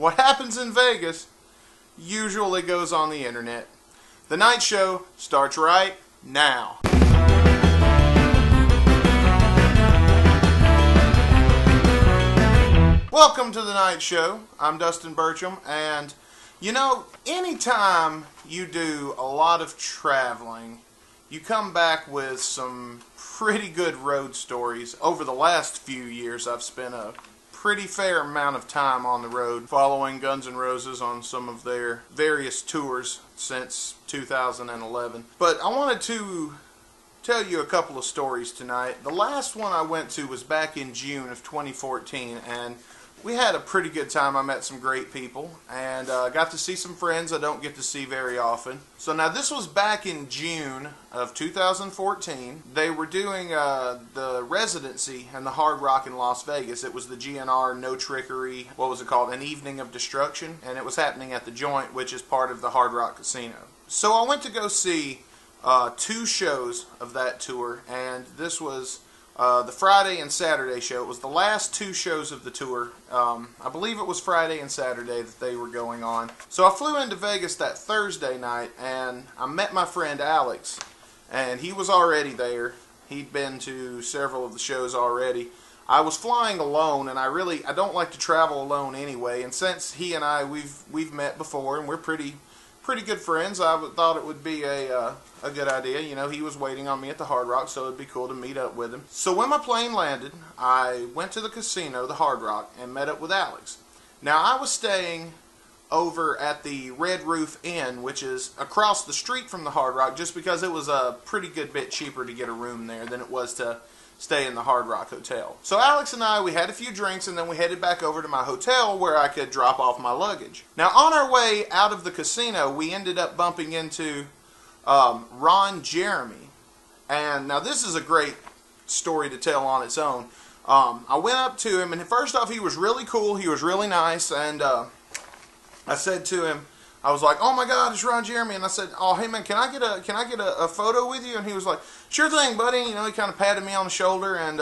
what happens in Vegas usually goes on the internet. The night show starts right now. Welcome to the night show. I'm Dustin BURCHAM, and you know, anytime you do a lot of traveling, you come back with some pretty good road stories. Over the last few years, I've spent a pretty fair amount of time on the road following Guns N' Roses on some of their various tours since 2011. But I wanted to tell you a couple of stories tonight. The last one I went to was back in June of 2014, and we had a pretty good time. I met some great people and got to see some friends I don't get to see very often. So now this was back in June of 2014. They were doing the residency and the Hard Rock in Las Vegas. It was the GNR No Trickery, what was it called, An Evening of Destruction, and it was happening at the Joint, which is part of the Hard Rock Casino. So I went to go see two shows of that tour, and this was the Friday and Saturday show. It was the last two shows of the tour. I believe it was Friday and Saturday that they were going on. So I flew into Vegas that Thursday night, and I met my friend Alex, and he was already there. He'd been to several of the shows already. I was flying alone, and I don't like to travel alone anyway, and since he and I, we've met before, and we're pretty good friends, I thought it would be a good idea. You know, he was waiting on me at the Hard Rock, so it'd be cool to meet up with him. So when my plane landed, I went to the casino, the Hard Rock, and met up with Alex. Now, I was staying over at the Red Roof Inn, which is across the street from the Hard Rock, just because it was a pretty good bit cheaper to get a room there than it was to stay in the Hard Rock Hotel. So Alex and I, we had a few drinks, and then we headed back over to my hotel where I could drop off my luggage. Now, on our way out of the casino, we ended up bumping into Ron Jeremy. And now this is a great story to tell on its own. I went up to him, and first off, he was really cool. He was really nice, and I said to him, I was like, "Oh my God, it's Ron Jeremy," and I said, "Oh, hey man, can I get a photo with you?" And he was like, "Sure thing, buddy." You know, he kind of patted me on the shoulder, and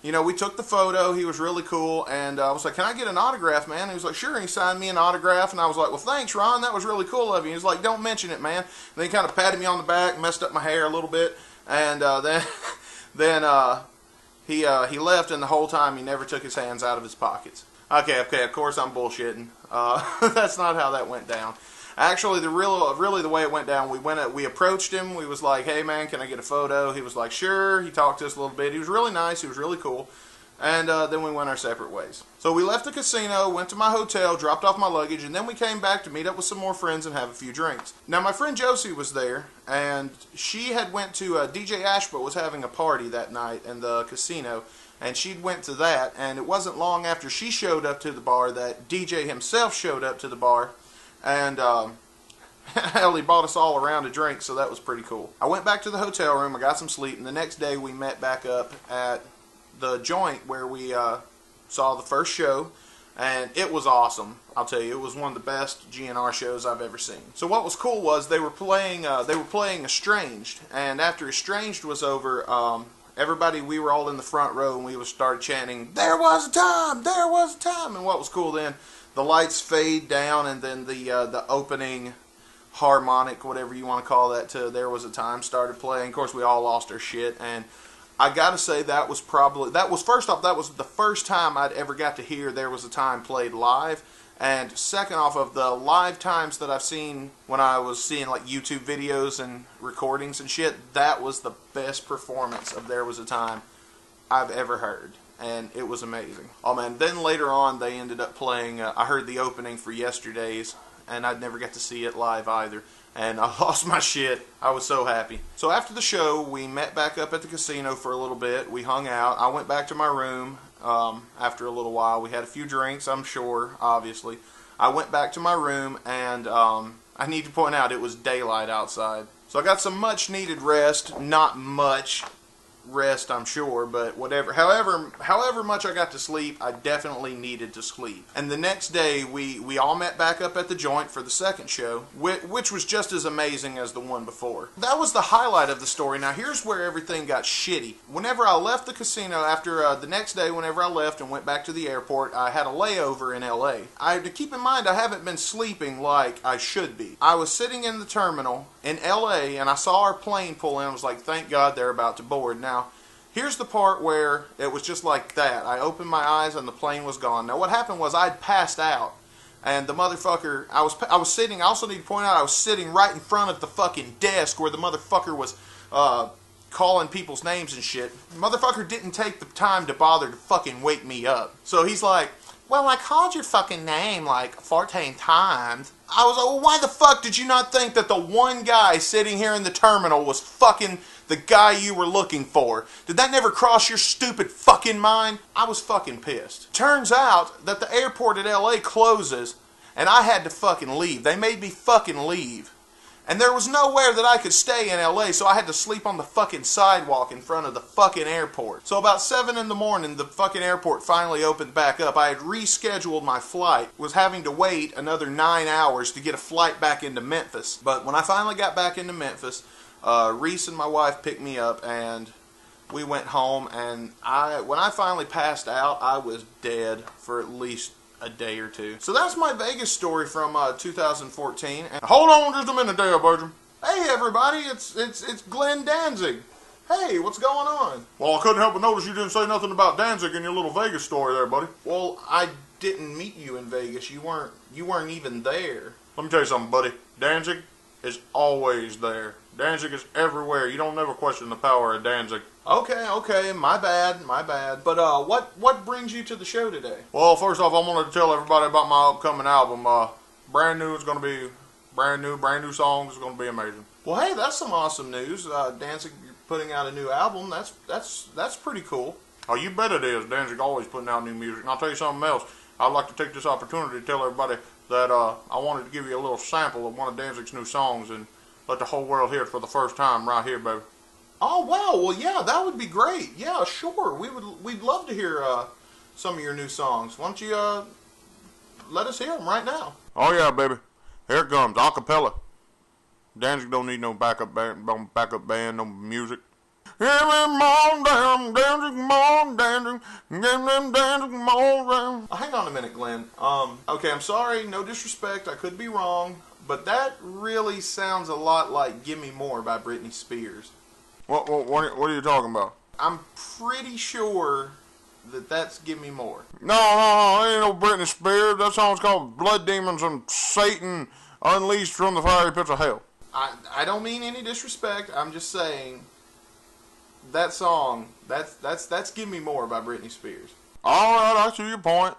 you know, we took the photo. He was really cool, and I was like, "Can I get an autograph, man?" And he was like, "Sure." And he signed me an autograph, and I was like, "Well, thanks, Ron. That was really cool of you." He was like, "Don't mention it, man." And then he kind of patted me on the back, messed up my hair a little bit, and then he left, and the whole time he never took his hands out of his pockets. Okay, of course I'm bullshitting. That's not how that went down. Actually, really the way it went down, we approached him. We was like, "Hey man, can I get a photo?" He was like, "Sure." He talked to us a little bit. He was really nice. He was really cool. And then we went our separate ways. So we left the casino, went to my hotel, dropped off my luggage, and then we came back to meet up with some more friends and have a few drinks. Now my friend Josie was there, and she had went to DJ Ashba was having a party that night in the casino, and she went to that. And it wasn't long after she showed up to the bar that DJ himself showed up to the bar. And hell, he bought us all around a drink, so that was pretty cool. I went back to the hotel room, I got some sleep, and the next day we met back up at the Joint where we saw the first show, and it was awesome. I'll tell you, it was one of the best GNR shows I've ever seen. So what was cool was they were playing Estranged, and after Estranged was over, everybody, we were all in the front row, and we started chanting, "There was a time, there was a time." And what was cool then, the lights fade down, and then the opening harmonic, whatever you want to call that, to "There Was a Time" started playing. Of course, we all lost our shit, and I gotta say that was first off, that was the first time I'd ever got to hear "There Was a Time" played live, and second off, of the live times that I've seen when I was seeing like YouTube videos and recordings and shit, that was the best performance of "There Was a Time" I've ever heard. And it was amazing. Oh man, then later on they ended up playing, I heard the opening for Yesterday's, and I'd never got to see it live either. And I lost my shit. I was so happy. So after the show, we met back up at the casino for a little bit. We hung out. I went back to my room after a little while. We had a few drinks, I'm sure, obviously. I went back to my room, and I need to point out it was daylight outside. So I got some much needed rest. Not much. rest, I'm sure, but whatever. However much I got to sleep, I definitely needed to sleep. And the next day, we all met back up at the joint for the second show, which was just as amazing as the one before. That was the highlight of the story. Now, here's where everything got shitty. Whenever I left the casino, after the next day, whenever I left and went back to the airport, I had a layover in LA. I have to keep in mind, I haven't been sleeping like I should be. I was sitting in the terminal in LA, and I saw our plane pull in. I was like, thank God they're about to board. Now, here's the part where it was just like that. I opened my eyes and the plane was gone. Now, what happened was I'd passed out, and the motherfucker, I was sitting, I also need to point out, I was sitting right in front of the fucking desk where the motherfucker was calling people's names and shit. The motherfucker didn't take the time to bother to fucking wake me up. So he's like, well, I called your fucking name like 14 times. I was like, well, why the fuck did you not think that the one guy sitting here in the terminal was fucking the guy you were looking for? Did that never cross your stupid fucking mind? I was fucking pissed. Turns out that the airport at LA closes, and I had to fucking leave. They made me fucking leave. And there was nowhere that I could stay in LA, so I had to sleep on the fucking sidewalk in front of the fucking airport. So about 7 in the morning, the fucking airport finally opened back up. I had rescheduled my flight, was having to wait another 9 hours to get a flight back into Memphis. But when I finally got back into Memphis, Reese and my wife picked me up, and we went home, and when I finally passed out, I was dead for at least a day or two. So that's my Vegas story from 2014. And hold on just a minute there, BURCHAM. Hey everybody, it's Glenn Danzig. Hey, what's going on? Well, I couldn't help but notice you didn't say nothing about Danzig in your little Vegas story there, buddy. Well, I didn't meet you in Vegas. You weren't even there. Let me tell you something, buddy. Danzig is always there. Danzig is everywhere. You don't never question the power of Danzig. Okay, my bad. But what brings you to the show today? Well, first off, I wanted to tell everybody about my upcoming album. Brand new. It's going to be brand new songs. It's going to be amazing. Well, hey, that's some awesome news. Danzig, you're putting out a new album. That's pretty cool. Oh, you bet it is. Danzig always putting out new music. And I'll tell you something else. I'd like to take this opportunity to tell everybody that I wanted to give you a little sample of one of Danzig's new songs and let the whole world hear it for the first time right here, baby. Oh, wow. Well, yeah, that would be great. Yeah, sure. We'd love to hear some of your new songs. Why don't you let us hear them right now? Oh, yeah, baby. Here it comes. Acapella. Danzig don't need no backup band, no music. Hang on a minute, Glenn. Okay, I'm sorry, no disrespect, I could be wrong, but that really sounds a lot like Give Me More by Britney Spears. What are you talking about? I'm pretty sure that that's Give Me More. No, ain't no Britney Spears. That song's called Blood Demons and Satan Unleashed from the Fiery Pits of Hell. I don't mean any disrespect, I'm just saying that song, that's Give Me More by Britney Spears. Alright, I see your point.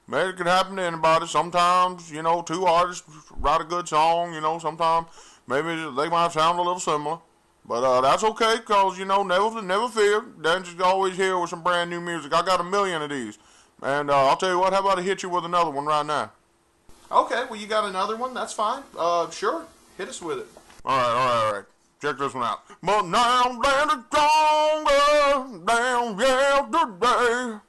Maybe it could happen to anybody. Sometimes, you know, two artists write a good song, you know, sometimes maybe they might sound a little similar. But that's okay, because, you know, never fear. Danzig's always here with some brand new music. I got 1 million of these. And I'll tell you what, how about I hit you with another one right now? Okay, well, you got another one? That's fine. Sure. Hit us with it. Alright. Check this one out. But now Danzig's stronger than yesterday.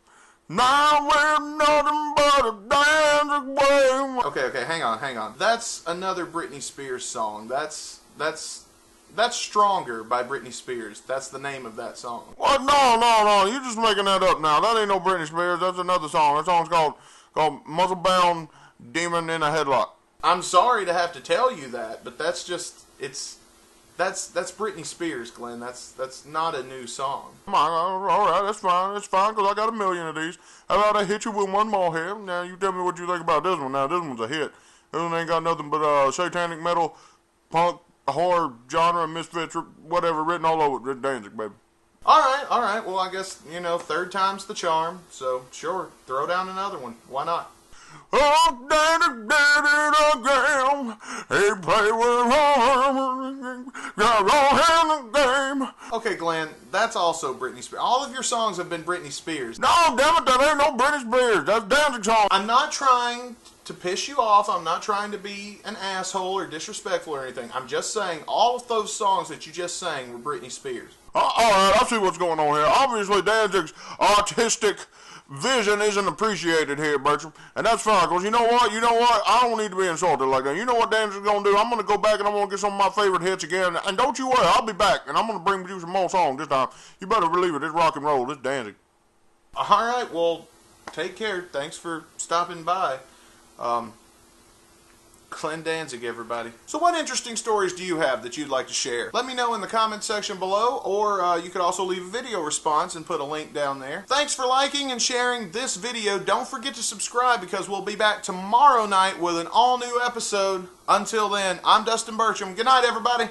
Now we're nothing but a Danzig way. Okay, hang on. That's another Britney Spears song. That's Stronger by Britney Spears. That's the name of that song. What? No. You're just making that up now. That ain't no Britney Spears. That's another song. That song's called Muscle Bound Demon in a Headlock. I'm sorry to have to tell you that, but that's Britney Spears, Glenn. That's not a new song. Alright, that's fine, because I got 1 million of these. How about I hit you with one more here? Now, you tell me what you think about this one. Now, this one's a hit. This one ain't got nothing but satanic metal, punk, horror, genre, misfits, whatever, written all over it. Danzig, baby. Alright. Well, I guess, you know, third time's the charm. So, sure, throw down another one. Why not? Oh, Danzig did it again. He played with harmony. Got all in the game. Okay, Glenn, that's also Britney Spears. All of your songs have been Britney Spears. No, damn it, that ain't no Britney Spears. That's Danzig's song. I'm not trying to piss you off. I'm not trying to be an asshole or disrespectful or anything. I'm just saying all of those songs that you just sang were Britney Spears. Alright, I see what's going on here. Obviously, Danzig's artistic vision isn't appreciated here, Bertram. And that's fine, because you know what? I don't need to be insulted like that. You know what Danzig's going to do? I'm going to go back and I'm going to get some of my favorite hits again. And don't you worry, I'll be back. And I'm going to bring you some more songs this time. You better believe it. It's rock and roll. It's Danzig. Alright, well, take care. Thanks for stopping by. Glenn Danzig, everybody. So what interesting stories do you have that you'd like to share? Let me know in the comment section below, or you could also leave a video response and put a link down there. Thanks for liking and sharing this video. Don't forget to subscribe, because we'll be back tomorrow night with an all-new episode. Until then, I'm Dustin Burcham. Good night, everybody.